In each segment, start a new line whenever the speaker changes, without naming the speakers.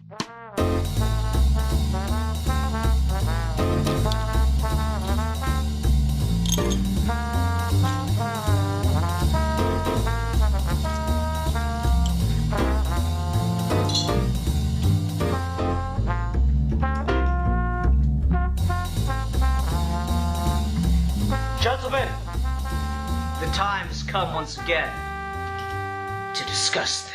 Gentlemen, the time has come once again to discuss things.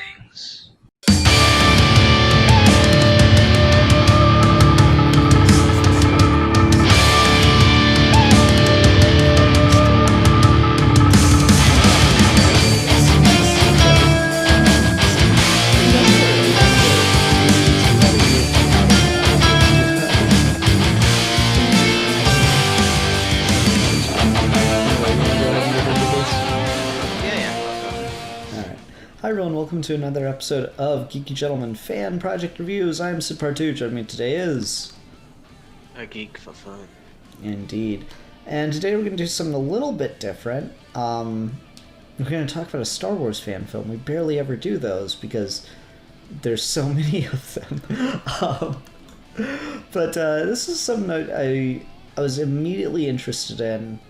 Hi everyone, welcome to another episode of Geeky Gentleman Fan Project Reviews. I'm Sid Part2, joining me today is...
A geek for fun.
Indeed. And today we're going to do something a little bit different. We're going to talk about a Star Wars fan film. We barely ever do those because there's so many of them. But this is something that I was immediately interested in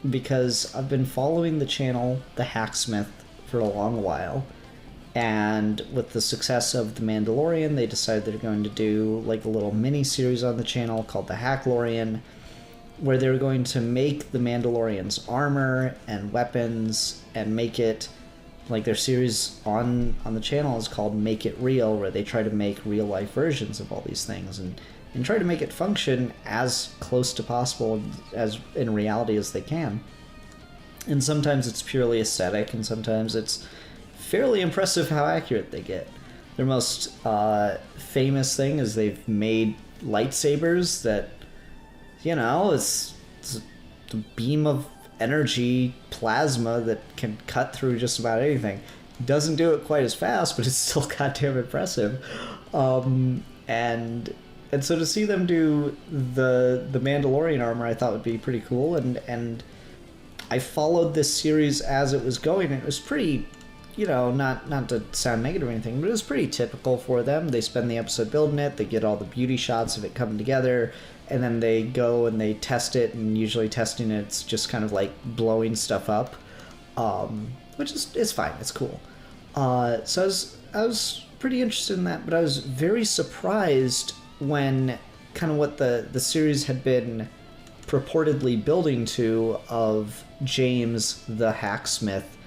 because I've been following the channel, The Hacksmith, for a long while. And with the success of The Mandalorian, they decided they're going to do like a little mini-series on the channel called The Hacklorian, where they're going to make the Mandalorian's armor and weapons and make it, like their series on the channel is called Make It Real, where they try to make real-life versions of all these things and try to make it function as close to possible as in reality as they can. And sometimes it's purely aesthetic, and sometimes it's fairly impressive how accurate they get. Their most famous thing is they've made lightsabers that, you know, it's a beam of energy plasma that can cut through just about anything. Doesn't do it quite as fast, but it's still goddamn impressive. And so to see them do the Mandalorian armor, I thought would be pretty cool, and I followed this series as it was going, and it was pretty, you know, not to sound negative or anything, but it was pretty typical for them. They spend the episode building it, they get all the beauty shots of it coming together, and then they go and they test it, and usually testing it's just kind of like blowing stuff up, which is fine, it's cool. So I was pretty interested in that, but I was very surprised when kind of what the series had been purportedly building to, of James the Hacksmith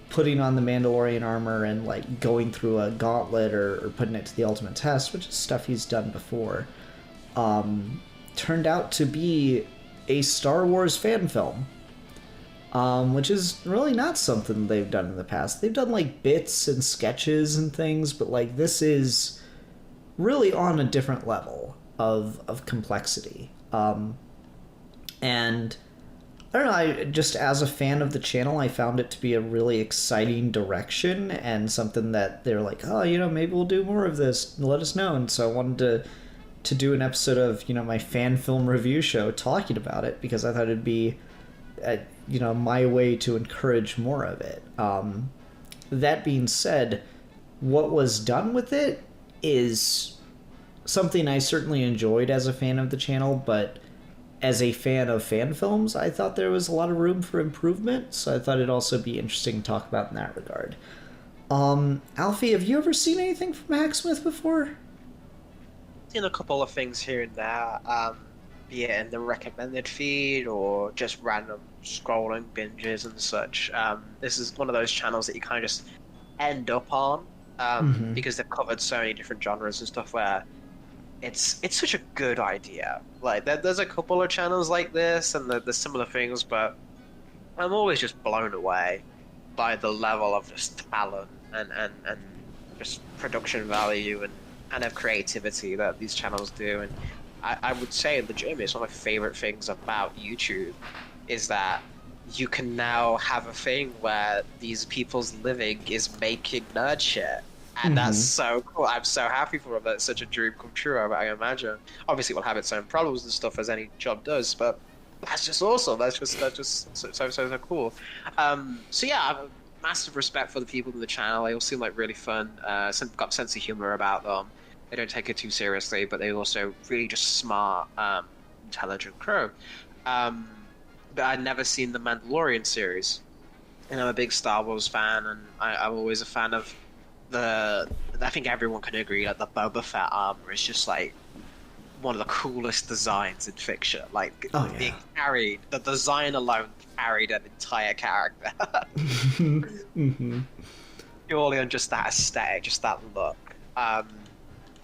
putting on the Mandalorian armor and like going through a gauntlet or putting it to the ultimate test, which is stuff he's done before, turned out to be a Star Wars fan film, which is really not something they've done in the past. They've done like bits and sketches and things, but like this is really on a different level of complexity. And I don't know, I just, as a fan of the channel, I found it to be a really exciting direction and something that they're like, oh, you know, maybe we'll do more of this, let us know. And so I wanted to do an episode of, you know, my fan film review show talking about it, because I thought it'd be, you know, my way to encourage more of it. That being said, what was done with it is something I certainly enjoyed as a fan of the channel, but as a fan of fan films, I thought there was a lot of room for improvement, so I thought it'd also be interesting to talk about in that regard. Alfie, have you ever seen anything from Hacksmith before?
Seen a couple of things here and there, be it in the recommended feed or just random scrolling binges and such. This is one of those channels that you kind of just end up on, because they've covered so many different genres and stuff where it's such a good idea. Like, there's a couple of channels like this, and there's similar things, but I'm always just blown away by the level of just talent and just production value and of creativity that these channels do. And I would say, legitimately, it's one of my favorite things about YouTube is that you can now have a thing where these people's living is making nerd shit. And that's so cool. I'm so happy for them. That's such a dream come true, I imagine. Obviously, it will have its own problems and stuff, as any job does, but that's just awesome. That's just so cool. So yeah, I have a massive respect for the people in the channel. They all seem like really fun. Got a sense of humor about them. They don't take it too seriously, but they also really just smart, intelligent crew. But I'd never seen the Mandalorian series, and I'm a big Star Wars fan, and I'm always a fan of the. I think everyone can agree that the Boba Fett armor is just like one of the coolest designs in fiction. Like being carried, the design alone carried an entire character.
Mm-hmm.
Purely on just that aesthetic, just that look.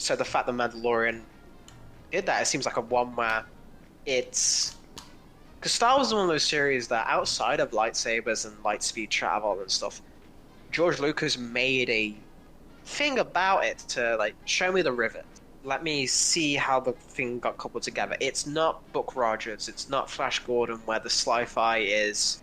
So the fact that Mandalorian did that, it seems like a one where it's because Star Wars is one of those series that outside of lightsabers and light speed travel and stuff, George Lucas made a thing about it to like show me the rivet. Let me see how the thing got coupled together. It's not Buck Rogers, it's not Flash Gordon where the sci-fi is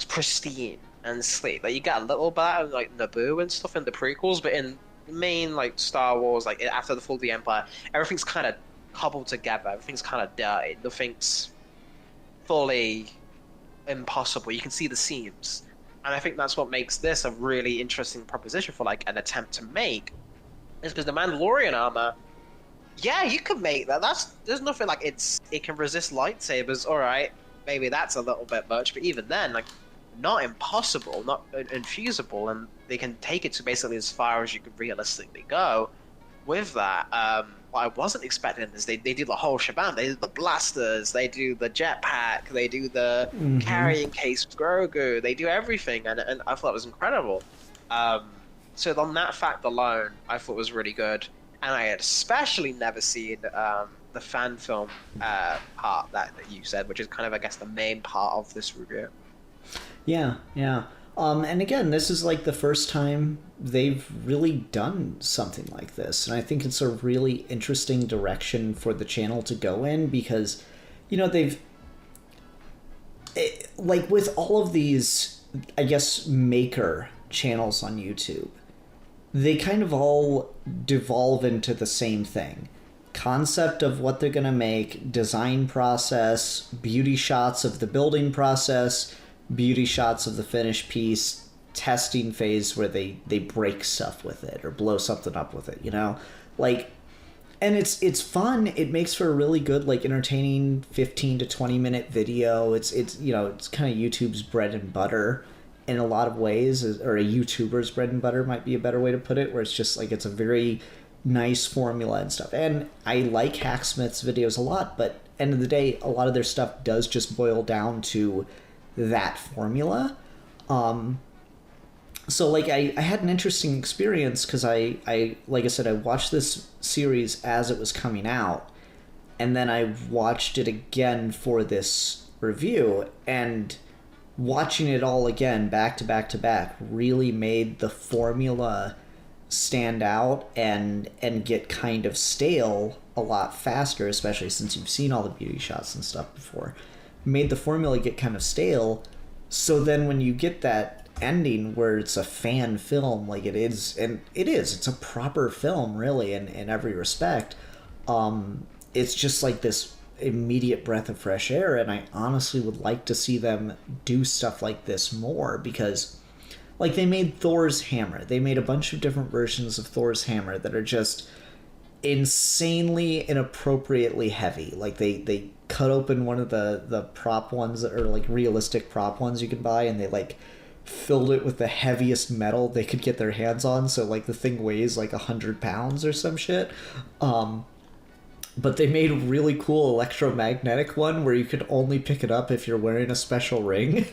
pristine and sleek. Like you get a little bit of like Naboo and stuff in the prequels, but in the main like Star Wars, like after the fall of the Empire, everything's kind of cobbled together. Everything's kind of dirty. Nothing's fully impossible. You can see the seams, and I think that's what makes this a really interesting proposition for like an attempt to make. Is because the Mandalorian armor, yeah, you could make that. There's nothing like it can resist lightsabers. All right, maybe that's a little bit much, but even then, like, not impossible, not infeasible, and they can take it to basically as far as you could realistically go with that. What I wasn't expecting is they do the whole shebang. They do the blasters, they do the jetpack, they do the carrying case with Grogu, they do everything, and I thought it was incredible. So on that fact alone, I thought was really good, and I had especially never seen the fan film part that you said, which is kind of, I guess, the main part of this review.
Yeah. And again, this is like the first time they've really done something like this, and I think it's a really interesting direction for the channel to go in because, you know, like with all of these, I guess, maker channels on YouTube, they kind of all devolve into the same thing. Concept of what they're going to make, design process, beauty shots of the building process, beauty shots of the finished piece, testing phase where they break stuff with it or blow something up with it, you know? Like, and it's fun. It makes for a really good, like, entertaining 15 to 20 minute video. It's you know, it's kind of YouTube's bread and butter in a lot of ways, or a YouTuber's bread and butter might be a better way to put it, where it's just like it's a very nice formula and stuff. And I like Hacksmith's videos a lot, but end of the day, a lot of their stuff does just boil down to that formula. So like I had an interesting experience because I like I said, I watched this series as it was coming out, and then I watched it again for this review, and watching it all again back to back to back really made the formula stand out and get kind of stale a lot faster, especially since you've seen all the beauty shots and stuff before. Made the formula get kind of stale. So then when you get that ending where it's a fan film like it is, and it's a proper film really in every respect, it's just like this immediate breath of fresh air, and I honestly would like to see them do stuff like this more, because like they made Thor's hammer, they made a bunch of different versions of Thor's hammer that are just insanely inappropriately heavy. Like they cut open one of the prop ones that are like realistic prop ones you can buy, and they like filled it with the heaviest metal they could get their hands on, so like the thing weighs like 100 pounds or some shit. But they made a really cool electromagnetic one where you could only pick it up if you're wearing a special ring,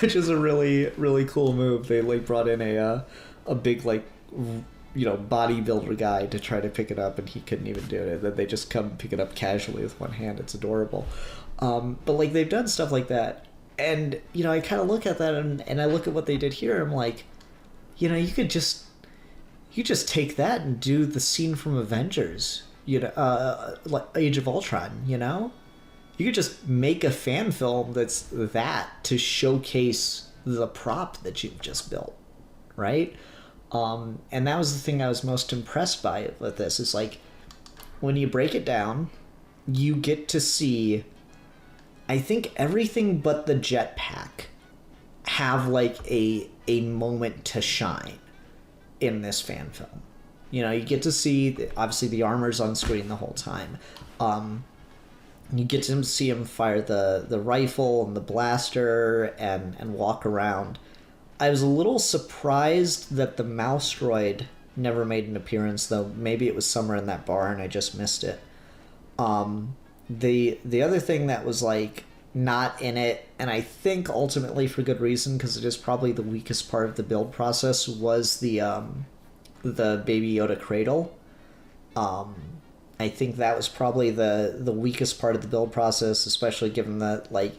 which is a really, really cool move. They like brought in a big like, you know, bodybuilder guy to try to pick it up, and he couldn't even do it. Then they just come pick it up casually with one hand. It's adorable. But like they've done stuff like that, and you know, I kind of look at that and I look at what they did here. I'm like, you know, you just take that and do the scene from Avengers. You know, like Age of Ultron, you know? You could just make a fan film that's that to showcase the prop that you've just built, right? And that was the thing I was most impressed by with this. Is like, when you break it down, you get to see, I think, everything but the jetpack have like a moment to shine in this fan film. You know, you get to see, obviously, the armor's on screen the whole time. You get to see him fire the rifle and the blaster and walk around. I was a little surprised that the mouse droid never made an appearance, though maybe it was somewhere in that bar and I just missed it. The other thing that was, like, not in it, and I think ultimately for good reason, because it is probably the weakest part of the build process, was the Baby Yoda cradle. I think that was probably the weakest part of the build process, especially given that, like,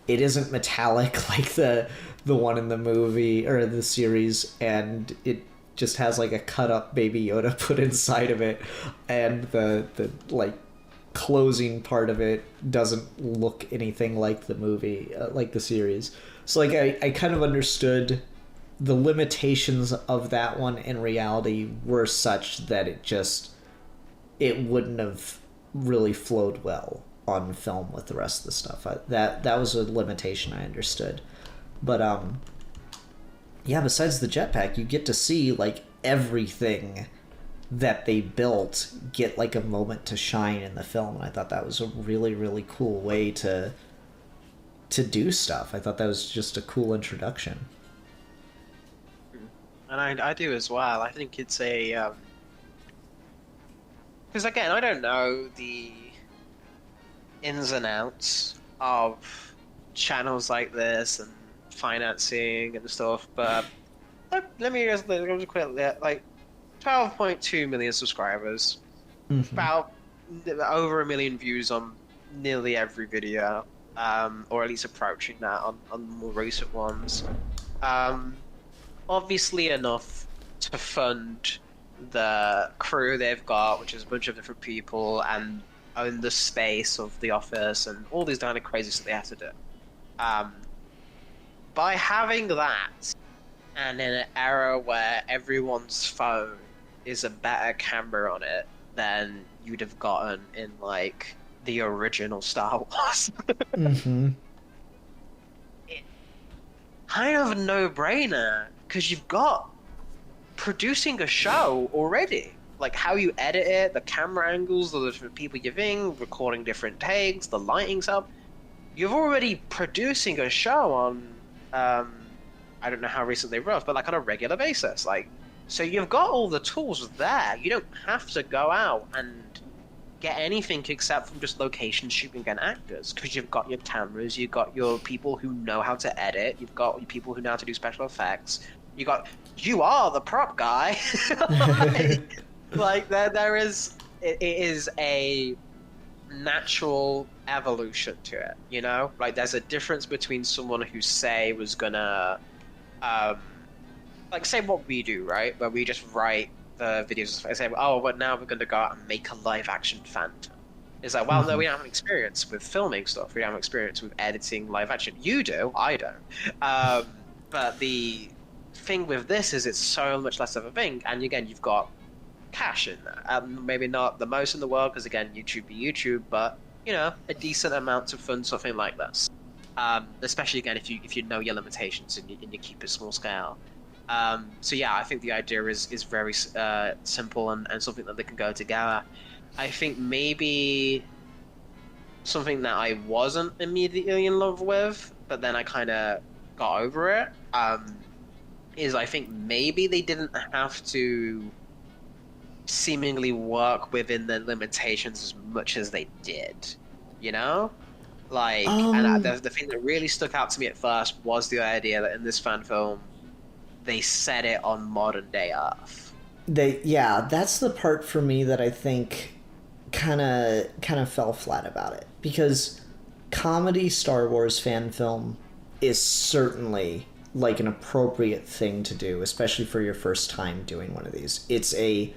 it isn't metallic like the one in the movie or the series, and it just has, like, a cut up Baby Yoda put inside of it, and the like closing part of it doesn't look anything like the movie, like the series. So, like, I kind of understood the limitations of that one in reality were such that it wouldn't have really flowed well on film with the rest of the stuff. That was a limitation I understood. But yeah, besides the jetpack, you get to see, like, everything that they built get, like, a moment to shine in the film, and I thought that was a really, really cool way to do stuff. I thought that was just a cool introduction.
And I do as well. I think it's a because again, I don't know the ins and outs of channels like this and financing and stuff, but let me just quickly, like, 12.2 million subscribers, about over 1 million views on nearly every video, or at least approaching that on the more recent ones. Obviously enough to fund the crew they've got, which is a bunch of different people, and own the space of the office and all these kind of crazy stuff they have to do. By having that, and in an era where everyone's phone is a better camera on it than you'd have gotten in, like, the original Star Wars. It kind of a no-brainer, because you've got producing a show already. Like, how you edit it, the camera angles, the different people you're in, recording different takes, the lighting's up. You're already producing a show on, I don't know how recently they wrote, but, like, on a regular basis. Like, so you've got all the tools there. You don't have to go out and get anything except from just location shooting and actors, because you've got your cameras, you've got your people who know how to edit, you've got your people who know how to do special effects, you are the prop guy. like there is, it is a natural evolution to it, you know? Like, there's a difference between someone who, say, was gonna like, say what we do, right, where we just write the videos and say, oh, but now we're going to go out and make a live action Phantom. It's like, well, no, we don't have an experience with filming stuff. We don't have experience with editing live action. You do, I don't. But the thing with this is it's so much less of a thing, and again, you've got cash in there. Maybe not the most in the world, because again, YouTube be YouTube, but, you know, a decent amount to fund something like this. Especially again if you know your limitations and you keep it small scale. So yeah, I think the idea is very simple and something that they can go together. I think maybe something that I wasn't immediately in love with, but then I kind of got over it, is I think maybe they didn't have to seemingly work within the limitations as much as they did, you know? Like, and the thing that really stuck out to me at first was the idea that in this fan film, they set it on modern day Earth.
That's the part for me that I think kind of fell flat about it, because comedy Star Wars fan film is certainly, like, an appropriate thing to do, especially for your first time doing one of these. It's a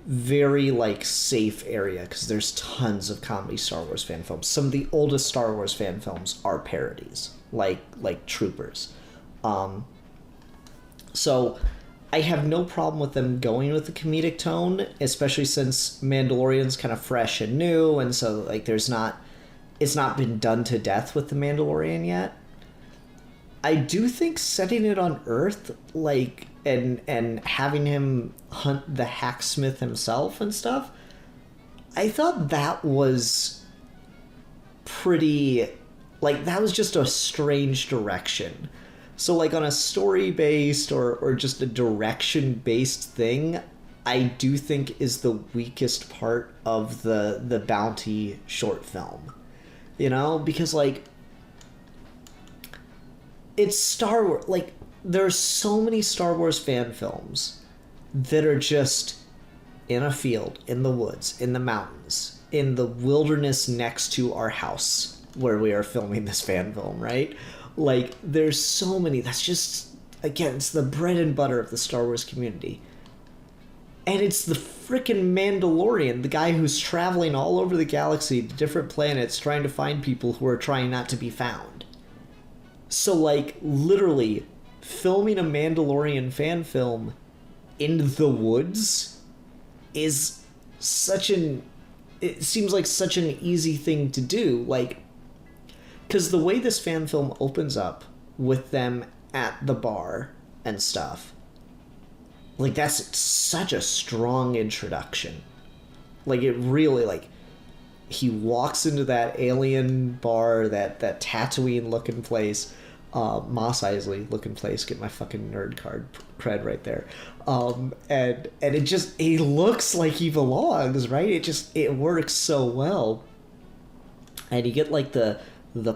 very, like, safe area, because there's tons of comedy Star Wars fan films. Some of the oldest Star Wars fan films are parodies, like Troopers. So I have no problem with them going with the comedic tone, especially since Mandalorian's kind of fresh and new, and so, like, it's not been done to death with the Mandalorian yet. I do think setting it on Earth, like, and having him hunt the hacksmith himself and stuff, I thought that was pretty, like, that was just a strange direction. So, like, on a story-based or just a direction-based thing, I do think is the weakest part of the Bounty short film. You know? Because, like, it's Star Wars. Like, there's so many Star Wars fan films that are just in a field, in the woods, in the mountains, in the wilderness next to our house where we are filming this fan film, right? Like, there's so many. That's just, again, it's the bread and butter of the Star Wars community. And it's the frickin' Mandalorian, the guy who's traveling all over the galaxy to different planets trying to find people who are trying not to be found. So, like, literally, filming a Mandalorian fan film in the woods is such an... It seems like such an easy thing to do. Like, because the way this fan film opens up with them at the bar and stuff, like, that's such a strong introduction. Like, it really, like, he walks into that alien bar, that Tatooine-looking place, Mos Eisley-looking place, get my fucking nerd card cred right there. And it just, he looks like he belongs, right? It works so well. And you get, like, the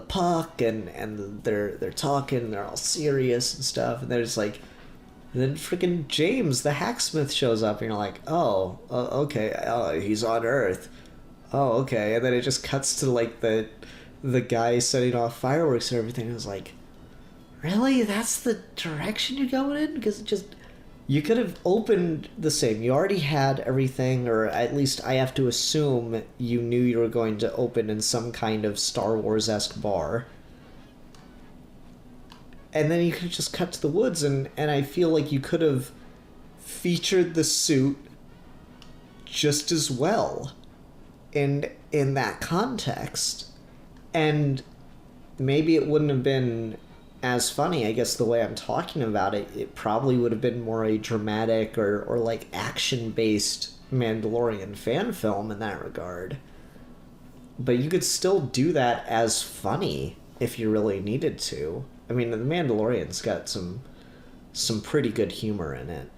puck, and they're talking, they're all serious and stuff, and they're just like, and then freaking James, the hacksmith, shows up, and you're like, oh, okay, he's on Earth. Oh, okay. And then it just cuts to, like, the guy setting off fireworks and everything. It was like, really? That's the direction you're going in? Because it just... You could have opened the same. You already had everything, or at least I have to assume you knew you were going to open in some kind of Star Wars-esque bar. And then you could have just cut to the woods, and I feel like you could have featured the suit just as well in that context. And maybe it wouldn't have been as funny, I guess, the way I'm talking about it. It probably would have been more a dramatic or like action-based Mandalorian fan film in that regard. But you could still do that as funny if you really needed to. I mean, The Mandalorian's got some pretty good humor in it,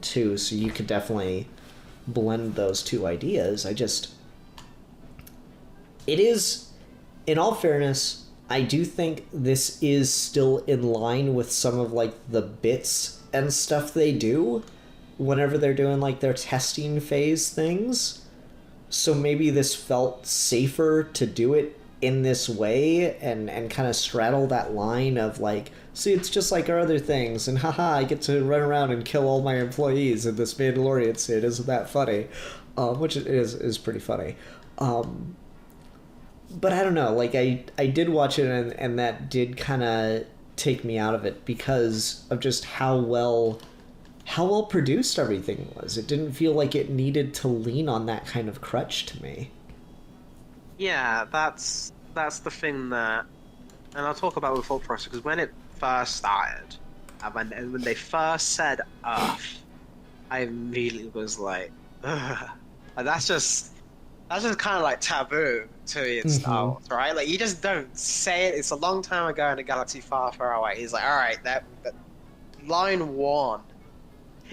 too, so you could definitely blend those two ideas. It is, in all fairness, I do think this is still in line with some of, like, the bits and stuff they do whenever they're doing, like, their testing phase things. So maybe this felt safer to do it in this way and kind of straddle that line of, like, see, it's just like our other things, and haha, I get to run around and kill all my employees in this Mandalorian suit. Isn't that funny? Which is pretty funny. But I don't know, like, I did watch it, and that did kind of take me out of it because of just how well produced everything was. It didn't feel like it needed to lean on that kind of crutch to me.
Yeah, that's the thing that, and I'll talk about the thought process, because when it first started, and when they first said Earth, I immediately was like, ugh. Like, that's just kind of like taboo to me in Star Wars, right? Like, you just don't say it. It's a long time ago in a galaxy far, far away. He's like, all right, that line one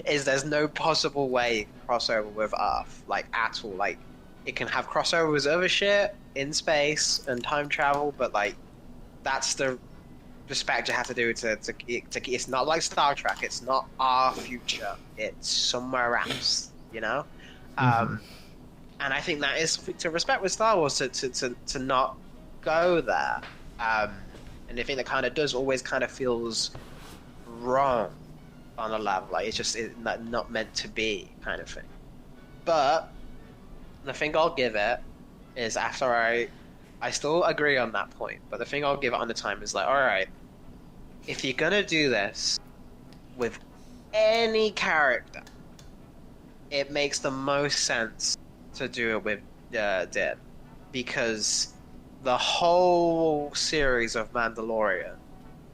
is there's no possible way you can cross over with Earth, like, at all. Like, it can have crossovers with other shit in space and time travel, but, like, that's the respect you have to do to it's not like Star Trek. It's not our future. It's somewhere else, you know? And I think that is something to respect with Star Wars, to not go there. And I think that kind of does always kind of feels wrong on a level. Like, it's not meant to be kind of thing. But the thing I'll give it is, after I still agree on that point, but the thing I'll give it on the time is, like, all right, if you're gonna do this with any character, it makes the most sense to do it with Din, because the whole series of Mandalorian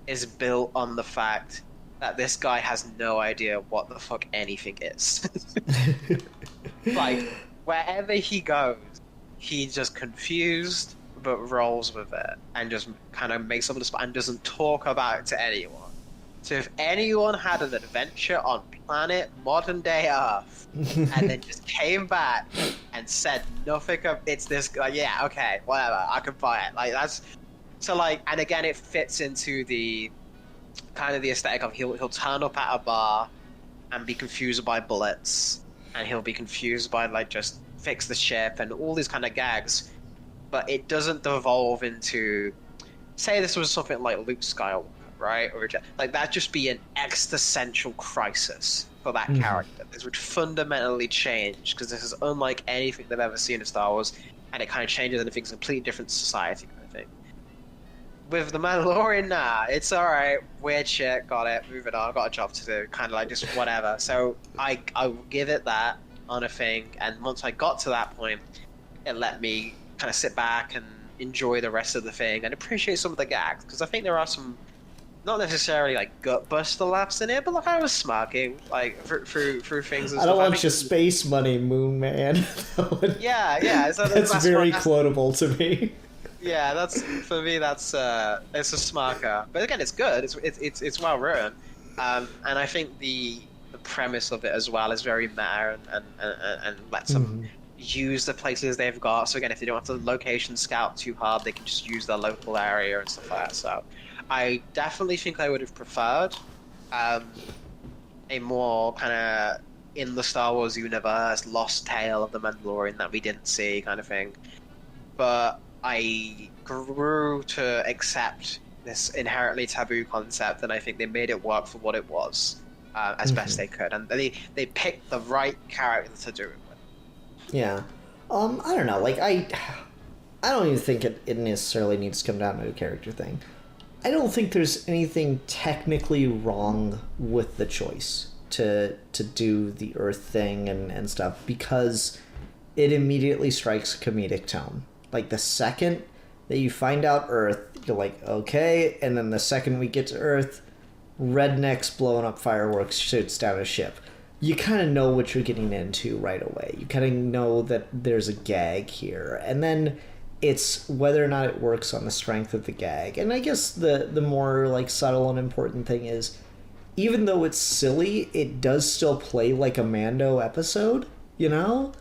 is built on the fact that this guy has no idea what the fuck anything is. Like, wherever he goes, he's just confused, but rolls with it and just kind of makes up the spot and doesn't talk about it to anyone. So if anyone had an adventure on planet modern day Earth and then just came back and said nothing of it's this guy, yeah, okay, whatever, I can buy it. Like that's so like, and again, it fits into the kind of the aesthetic of he'll turn up at a bar and be confused by bullets, and he'll be confused by like just fix the ship and all these kind of gags, but it doesn't devolve into, say this was something like Luke Skywalker, right? Or like that'd just be an existential crisis for that character. This would fundamentally change because this is unlike anything they've ever seen in Star Wars, and it kind of changes and it's a completely different society kind of thing. With the Mandalorian, nah, it's all right. Weird shit, got it. Moving on. Got a job to do. Kind of like just whatever. So I will give it that on a thing, and once I got to that point, it let me kind of sit back and enjoy the rest of the thing and appreciate some of the gags, because I think there are some not necessarily like gut buster laughs in it, but like I was smirking like through things. And
I don't
stuff.
want your space money, Moon Man.
Yeah. So
that's very quotable to me.
Yeah, that's for me. That's it's a smarker, but again, it's good. It's well written, and I think the premise of it as well is very meta and lets them use the places they've got. So again, if they don't have to location scout too hard, they can just use their local area and stuff like that. So I definitely think I would have preferred a more kind of in the Star Wars universe lost tale of the Mandalorian that we didn't see kind of thing, but I grew to accept this inherently taboo concept, and I think they made it work for what it was as best they could, and they picked the right character to do it with.
Yeah, I don't know. Like I don't even think it necessarily needs to come down to a character thing. I don't think there's anything technically wrong with the choice to do the Earth thing and stuff, because it immediately strikes a comedic tone. Like, the second that you find out Earth, you're like, okay, and then the second we get to Earth, rednecks blowing up fireworks shoots down a ship. You kind of know what you're getting into right away. You kind of know that there's a gag here. And then it's whether or not it works on the strength of the gag. And I guess the more, like, subtle and important thing is, even though it's silly, it does still play like a Mando episode, you know?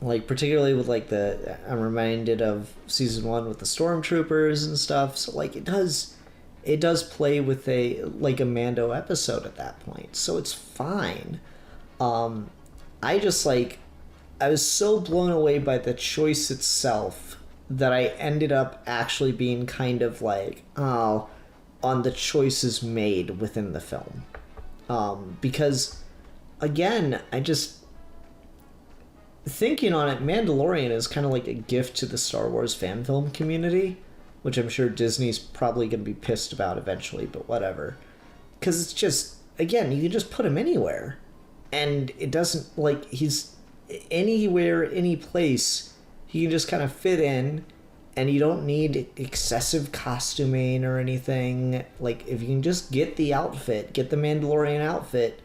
Like, particularly with, like, I'm reminded of season 1 with the stormtroopers and stuff. So, like, it does play with a Mando episode at that point. So it's fine. I just, like, I was so blown away by the choice itself that I ended up actually being kind of like, oh, on the choices made within the film. Because, again, I just... thinking on it, Mandalorian is kind of like a gift to the Star Wars fan film community, which I'm sure Disney's probably going to be pissed about eventually, but whatever. Because it's just, again, you can just put him anywhere. And it doesn't, like, he's anywhere, any place, he can just kind of fit in, and you don't need excessive costuming or anything. Like, if you can just get the outfit, get the Mandalorian outfit,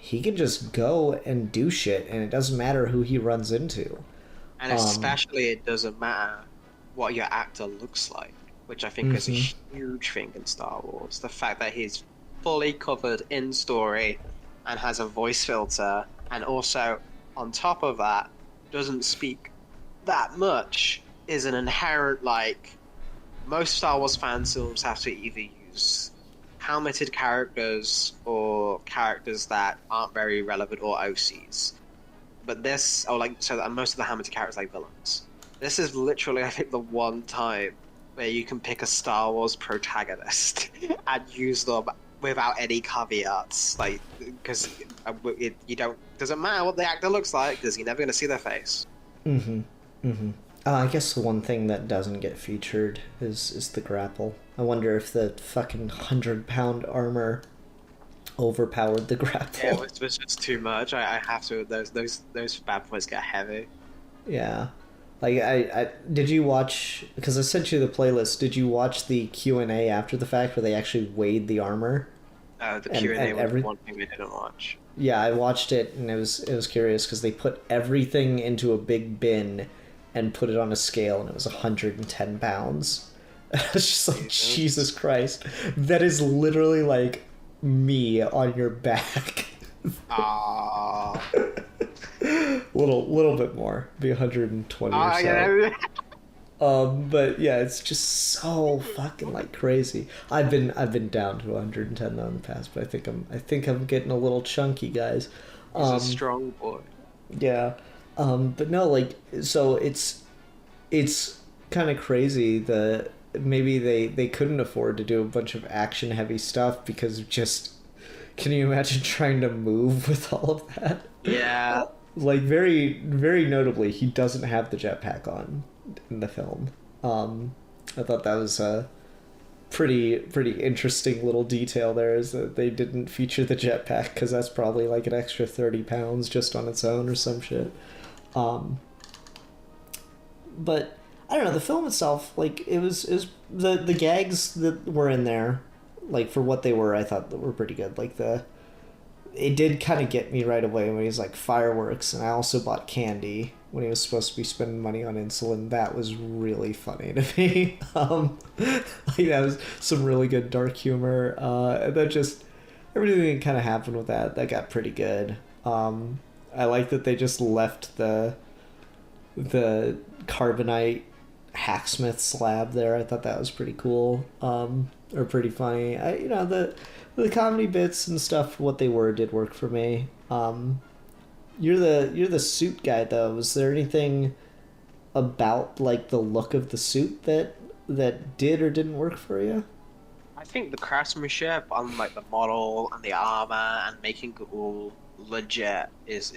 he can just go and do shit, and it doesn't matter who he runs into.
And especially it doesn't matter what your actor looks like, which I think is a huge thing in Star Wars. The fact that he's fully covered in story and has a voice filter, and also, on top of that, doesn't speak that much, is an inherent, like, most Star Wars fan films have to either use helmeted characters or characters that aren't very relevant or OCs. But this, or like, so that most of the helmeted characters like villains. This is literally, I think, the one time where you can pick a Star Wars protagonist and use them without any caveats, like, because you don't, doesn't matter what the actor looks like, because you're never going to see their face.
I guess the one thing that doesn't get featured is the grapple. I wonder if the fucking 100-pound armor overpowered the grapple.
Yeah, it was just too much. I have to. Those bad boys get heavy.
Yeah. Like I did you watch, because I sent you the playlist, did you watch the Q&A after the fact where they actually weighed the armor?
The
And
Q&A was
every
one thing we didn't watch.
Yeah, I watched it and it was curious because they put everything into a big bin and put it on a scale and it was 110 pounds. It's just like, Jesus Christ. That is literally like me on your back.
Ah.
little bit more. Be 120 or so.
Yeah.
But yeah, it's just so fucking like crazy. I've been down to 110 though in the past, but I think I'm getting a little chunky, guys.
He's a strong boy.
Yeah. But no, like, so it's kind of crazy that maybe they couldn't afford to do a bunch of action heavy stuff because of just, can you imagine trying to move with all of that?
Yeah.
Like, very, very notably, he doesn't have the jetpack on in the film. I thought that was a pretty interesting little detail there, is that they didn't feature the jetpack because that's probably like an extra 30 pounds just on its own or some shit. But I don't know, the film itself, like, it was the gags that were in there, like, for what they were, I thought that were pretty good. Like, it did kind of get me right away when he was like fireworks, and I also bought candy when he was supposed to be spending money on insulin. That was really funny to me. Like, that was some really good dark humor. And then just everything that kind of happened with that got pretty good. I like that they just left the carbonite hacksmith slab there. I thought that was pretty cool, or pretty funny. The comedy bits and stuff, what they were, did work for me. You're the suit guy though. Was there anything about like the look of the suit that did or didn't work for you?
I think the craftsmanship on like the model and the armor and making it all legit is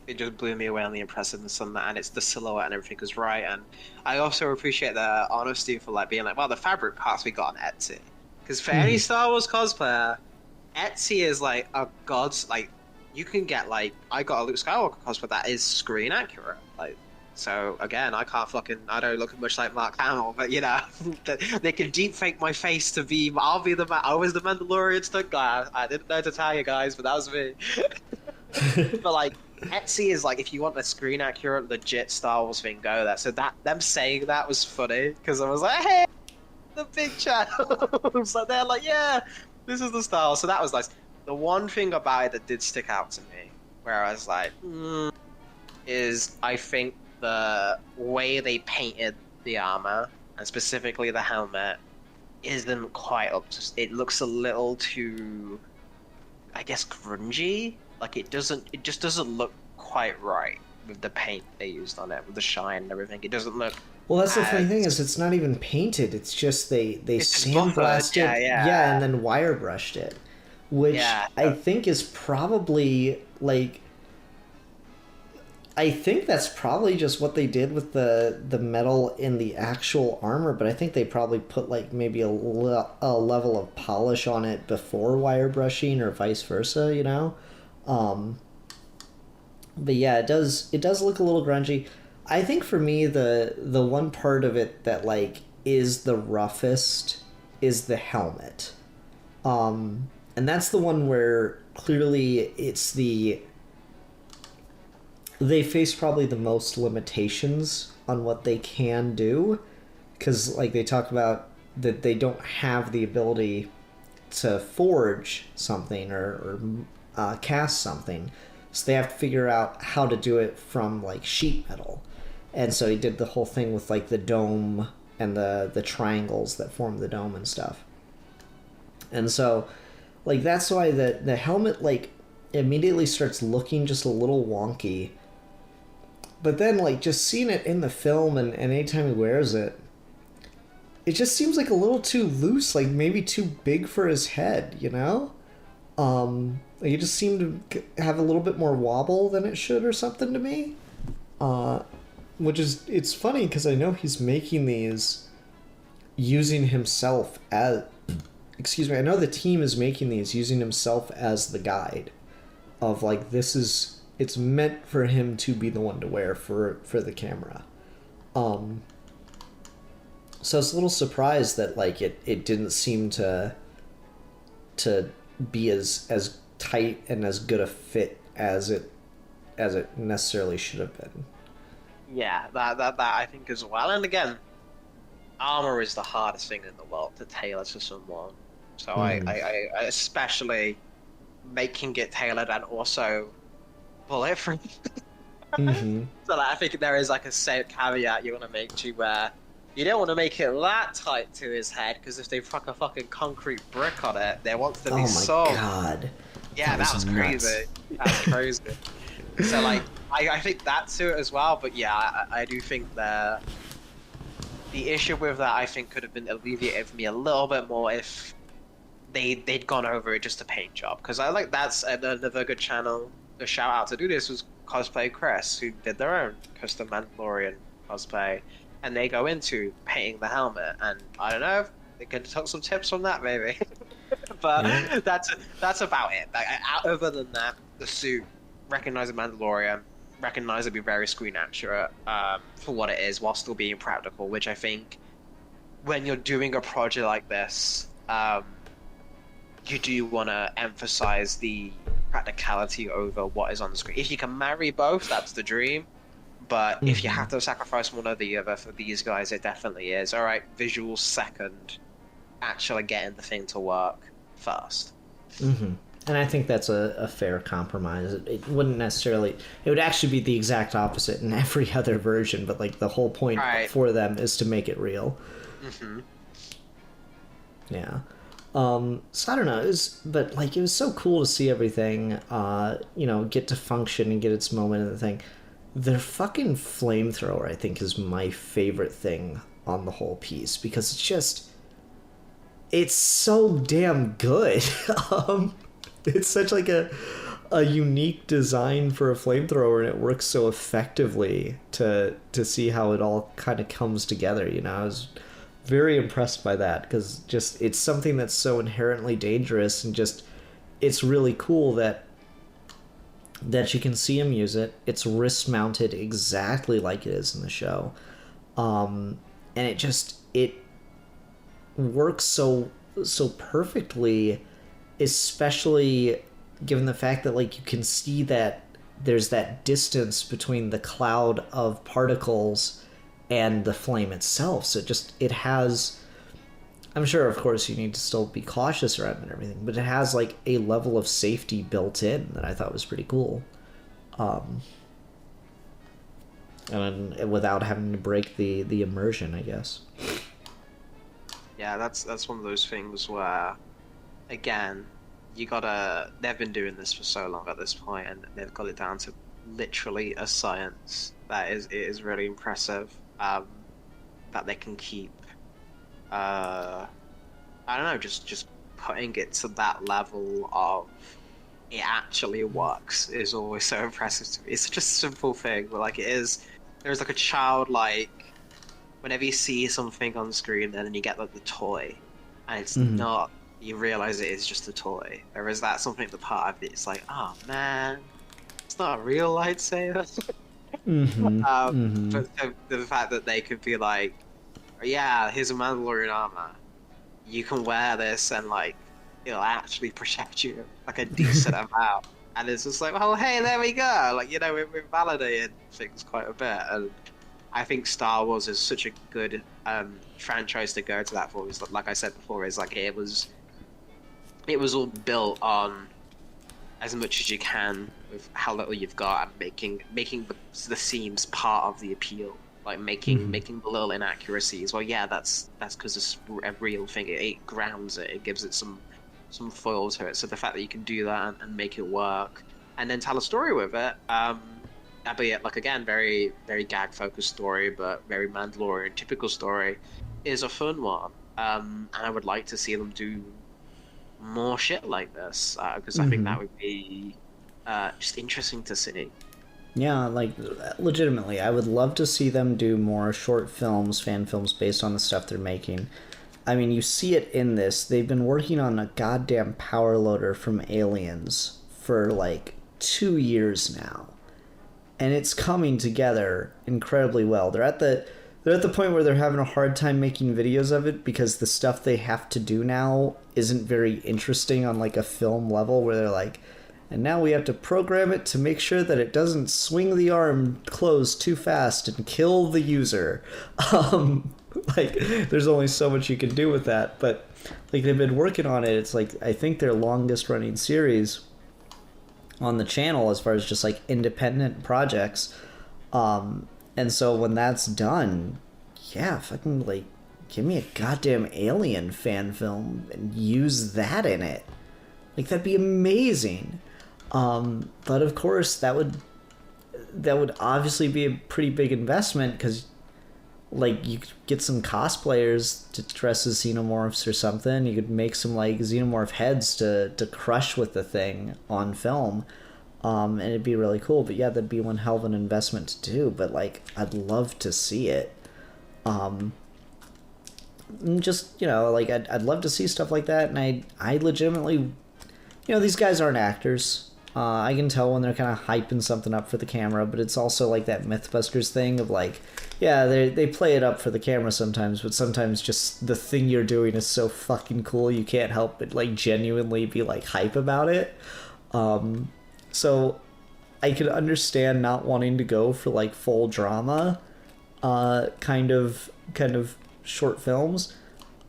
it just blew me away on the impressiveness on that, and it's the silhouette and everything was right. And I also appreciate the honesty for like being like, well, the fabric parts we got on Etsy, because for any Star Wars cosplayer, Etsy is like a god's, like, you can get, like, I got a Luke Skywalker cosplay that is screen accurate, like. So again, I don't look much like Mark Hamill, but you know, they can deep fake my face to be. I was the Mandalorian stunt guy. I didn't know to tell you guys, but that was me. But like, Etsy is like, if you want a screen accurate, legit Star Wars thing, go there. So that them saying that was funny, because I was like, hey, the big channels, like they're like, yeah, this is the style. So that was nice. The one thing about it that did stick out to me, where I was like, is I think the way they painted the armor, and specifically the helmet, isn't quite up to. It looks a little too, I guess, grungy. Like, it just doesn't look quite right with the paint they used on it, with the shine and everything. It doesn't look.
Well, that's the funny thing, is it's not even painted. It's just they sandblasted,
yeah,
and then wire brushed it, which I think is probably like. I think that's probably just what they did with the metal in the actual armor, but I think they probably put like maybe a level of polish on it before wire brushing, or vice versa, you know. But yeah, it does look a little grungy. I think for me the one part of it that like is the roughest is the helmet. And that's the one where clearly it's they face probably the most limitations on what they can do, because like they talk about that they don't have the ability to forge something or cast something, so they have to figure out how to do it from like sheet metal. And so he did the whole thing with like the dome and the triangles that form the dome and stuff. And so like that's why the helmet like immediately starts looking just a little wonky. But then, like, just seeing it in the film and anytime he wears it, it just seems like a little too loose, like maybe too big for his head, you know? Like, it just seemed to have a little bit more wobble than it should or something to me. Which is, it's funny because I know he's making these using himself as, excuse me, I know the team is making these using himself as the guide of, like, this is it's meant for him to be the one to wear for the camera. So I was a little surprised that like it didn't seem to be as tight and as good a fit as it necessarily should have been.
Yeah, that I think as well. And again, armor is the hardest thing in the world to tailor to someone. So I especially making it tailored and also bulletproof.
Mm-hmm.
So like, I think there is like a safe caveat you want to make to where you don't want to make it that tight to his head, because if they fuck a fucking concrete brick on it, there wants to be
Oh my god.
Yeah, that was crazy. That was crazy. So like, I think that to it as well. But yeah, I do think the issue with that, I think, could have been alleviated for me a little bit more if they'd gone over it just a paint job. Because I like that's another good channel. A shout out to do this was Cosplay Crest, who did their own custom Mandalorian cosplay, and they go into painting the helmet. And I don't know if they could take some tips from that, maybe. But yeah. that's about it. Like, other than that, the suit, recognize the Mandalorian, recognize it be very screen accurate for what it is, while still being practical. Which I think, when you're doing a project like this, you do want to emphasize the practicality over what is on the screen. If you can marry both, that's the dream. But if you have to sacrifice one or the other for these guys, it definitely is. All right, visuals second, actually getting the thing to work first.
Mm-hmm. And I think that's a fair compromise. It wouldn't necessarily... It would actually be the exact opposite in every other version, but like the whole point for them is to make it real.
Mm-hmm.
Yeah. So I don't know, but like it was so cool to see everything, get to function and get its moment in the thing. Their fucking flamethrower, I think, is my favorite thing on the whole piece, because it's so damn good. It's such like a unique design for a flamethrower, and it works so effectively to see how it all kind of comes together. I was very impressed by that, because just it's something that's so inherently dangerous, and just it's really cool that you can see him use it. It's wrist mounted exactly like it is in the show, and it works so perfectly, especially given the fact that like you can see that there's that distance between the cloud of particles and the flame itself. So it has, I'm sure of course you need to still be cautious around it and everything, but it has like a level of safety built in that I thought was pretty cool. And without having to break the immersion, I guess.
Yeah, that's one of those things where, again, they've been doing this for so long at this point, and they've got it down to literally a science that is really impressive, that they can keep, I don't know, just putting it to that level of it actually works is always so impressive to me. It's such a simple thing, but like there's like a childlike, whenever you see something on screen and then you get like the toy, and it's not, you realize it is just a toy. There is that something at the part of it, it's like, oh man, it's not a real lightsaber. But the fact that they could be like, yeah, here's a Mandalorian armor, you can wear this and like it'll actually protect you like a decent amount, and it's just like, well, hey, there we go, like, we're validating things quite a bit. And I think Star Wars is such a good franchise to go to that for. Is like I said before, is like it was all built on as much as you can with how little you've got, and making the seams part of the appeal, like making the little inaccuracies. Well, yeah, that's because it's a real thing. It grounds it. It gives it some foil to it. So the fact that you can do that and make it work, and then tell a story with it, albeit like again very very gag focused story, but very Mandalorian typical story, is a fun one. And I would like to see them do more shit like this, because I think that would be just interesting to see.
Yeah, like legitimately, I would love to see them do more short films, fan films based on the stuff they're making. I mean, you see it in this. They've been working on a goddamn power loader from Aliens for like 2 years now, and it's coming together incredibly well. They're at the point where they're having a hard time making videos of it because the stuff they have to do now isn't very interesting on like a film level, where they're like, and now we have to program it to make sure that it doesn't swing the arm closed too fast and kill the user. Like, there's only so much you can do with that, but like, they've been working on it. It's like, I think their longest running series on the channel as far as just like independent projects. And so when that's done, yeah, fucking like, give me a goddamn Alien fan film and use that in it. Like, that'd be amazing. But of course that would obviously be a pretty big investment, because like, you could get some cosplayers to dress as xenomorphs or something. You could make some like xenomorph heads to crush with the thing on film. And it'd be really cool. But yeah, that'd be one hell of an investment to do. But like, I'd love to see it. Just, you know, like, I'd love to see stuff like that. And I legitimately, you know, these guys aren't actors. I can tell when they're kind of hyping something up for the camera, but it's also like that Mythbusters thing of like, yeah, they play it up for the camera sometimes, but sometimes just the thing you're doing is so fucking cool you can't help but like genuinely be like hype about it. So I could understand not wanting to go for like full drama kind of short films.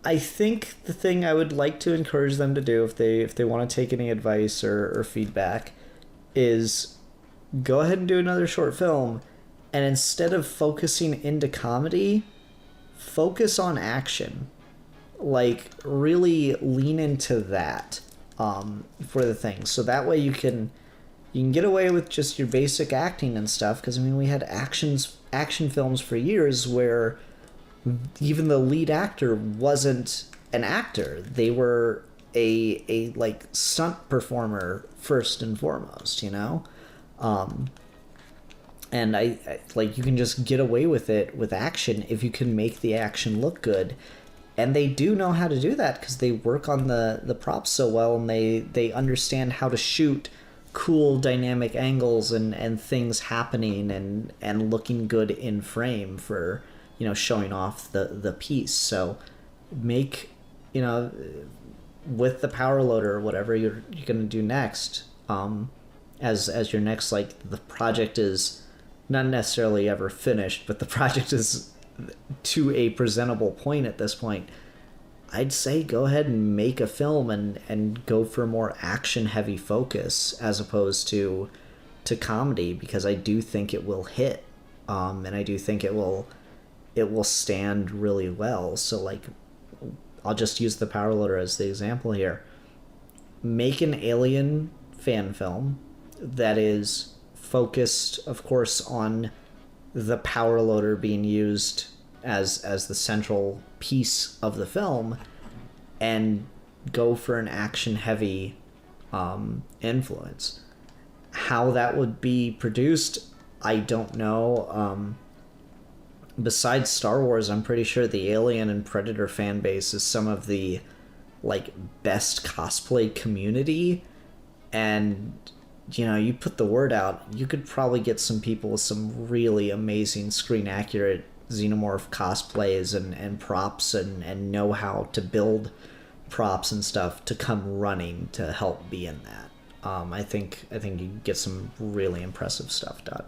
I think the thing I would like to encourage them to do, if they want to take any advice or feedback, is go ahead and do another short film, and instead of focusing into comedy, focus on action. Like, really lean into that for the thing. So that way you can get away with just your basic acting and stuff, because I mean, we had action films for years where even the lead actor wasn't an actor. They were a like stunt performer first and foremost, you know? And I like, you can just get away with it with action if you can make the action look good. And they do know how to do that because they work on the props so well, and they understand how to shoot cool dynamic angles and things happening and looking good in frame for, you know, showing off the piece. So make, you know, with the power loader or whatever you're going to do next, as your next, like, the project is not necessarily ever finished, but the project is to a presentable point at this point, I'd say go ahead and make a film and go for a more action heavy focus as opposed to comedy, because I do think it will hit, and I do think it will stand really well. So like, I'll just use the power loader as the example here. Make an Alien fan film that is focused, of course, on the power loader being used as the central piece of the film, and go for an action heavy influence. How that would be produced, I don't know. Besides Star Wars, I'm pretty sure the Alien and Predator fan base is some of the like best cosplay community, and you know, you put the word out, you could probably get some people with some really amazing screen accurate xenomorph cosplays and props and know how to build props and stuff to come running to help be in that. I think you get some really impressive stuff done.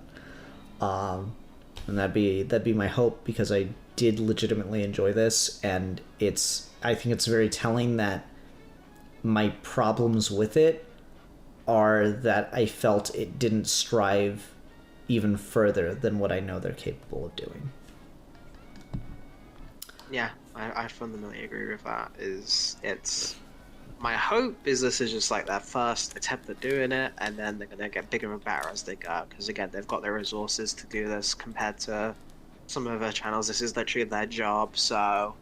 And that'd be my hope, because I did legitimately enjoy this, and I think it's very telling that my problems with it are that I felt it didn't strive even further than what I know they're capable of doing.
Yeah, I fundamentally agree with that. It's my hope is this is just like their first attempt at doing it, and then they're gonna get bigger and better as they go. Because again, they've got the resources to do this compared to some of their channels. This is literally their job, so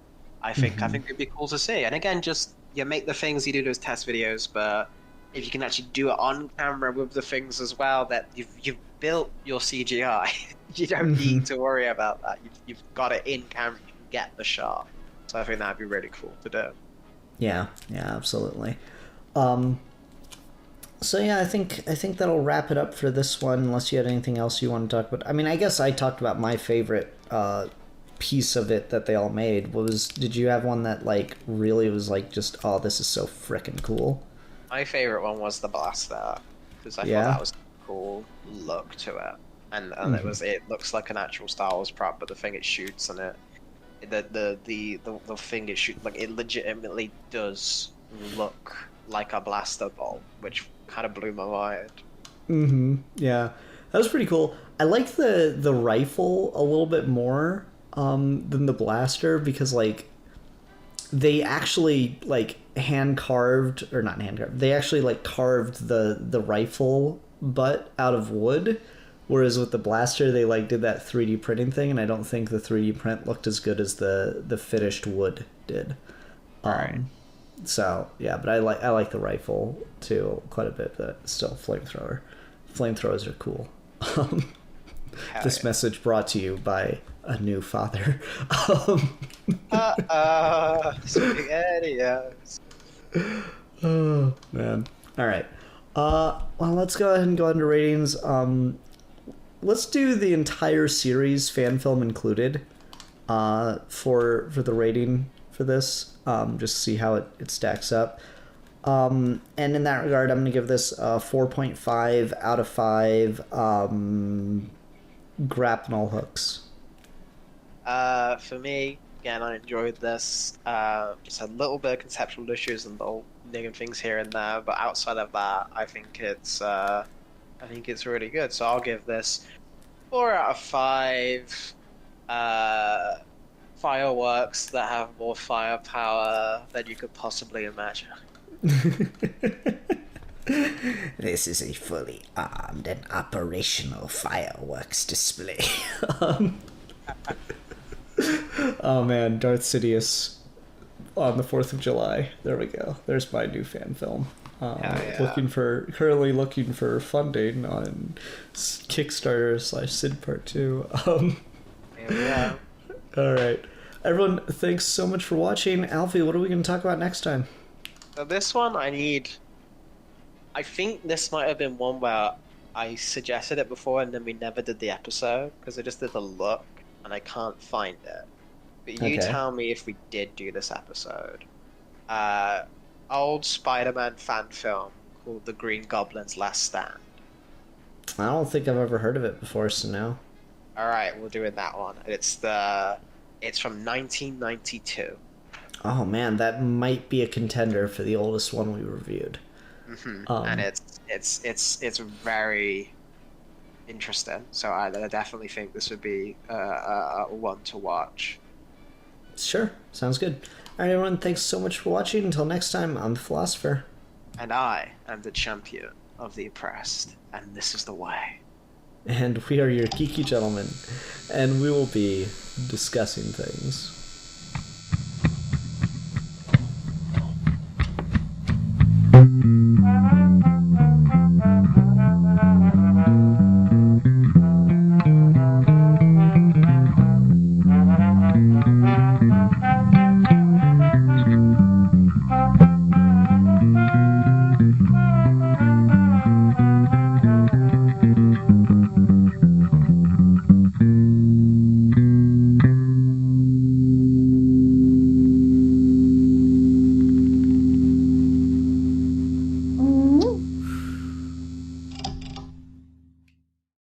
I think it'd be cool to see. And again, just make the things you do those test videos, but if you can actually do it on camera with the things as well, that you've built your CGI, you don't need to worry about that. You've got it in camera. You can get the shot. So I think that'd be really cool to do.
Yeah, absolutely. So yeah, I think that'll wrap it up for this one. Unless you had anything else you want to talk about. I mean, I guess I talked about my favorite piece of it that they all made. Was did you have one that like really was like just, oh, this is so frickin' cool?
My favorite one was the blaster because I
Yeah.
thought that was a cool look to it, and it looks like an actual Star Wars prop, but the thing it shoots and the thing it shoots, like, it legitimately does look like a blaster bolt, which kind of blew my mind.
Mm-hmm. Yeah, that was pretty cool. I like the rifle a little bit more than the blaster because like they actually like hand carved or not hand carved. They actually like carved the rifle butt out of wood, whereas with the blaster they like did that 3D printing thing, and I don't think the 3D print looked as good as the finished wood did.
Right.
So yeah, but I like the rifle too quite a bit. But still, flamethrowers are cool. This
Yeah.
message brought to you by a new father.
Spaghettios.
Oh man! All right. Well, let's go ahead and go into ratings. Let's do the entire series, fan film included, for the rating for this. Just to see how it stacks up. And in that regard, I'm going to give this a 4.5 out of 5 grapnel hooks.
For me, again, I enjoyed this. Just had a little bit of conceptual issues and little niggling things here and there, but outside of that, I think it's really good. So I'll give this 4 out of 5. Fireworks that have more firepower than you could possibly imagine.
This is a fully armed and operational fireworks display. Oh man, Darth Sidious on the 4th of July. There we go. There's my new fan film.
Yeah.
Currently looking for funding on Kickstarter/Sid Part 2.
Yeah.
All right. Everyone, thanks so much for watching. Alfie, what are we going to talk about next time?
So this one, I think this might have been one where I suggested it before and then we never did the episode because I just did the look and I can't find it. But you
Okay.
tell me if we did do this episode. Old Spider-Man fan film called The Green Goblin's Last Stand.
I don't think I've ever heard of it before, so no.
All right, we're doing that one. It's from 1992.
Oh man, that might be a contender for the oldest one we reviewed.
And it's very interesting. So I definitely think this would be one to watch.
Sure, sounds good. All right, everyone, thanks so much for watching. Until next time, I'm the Philosopher.
And I am the champion of the oppressed, and this is the way.
And we are your geeky gentlemen, and we will be discussing things.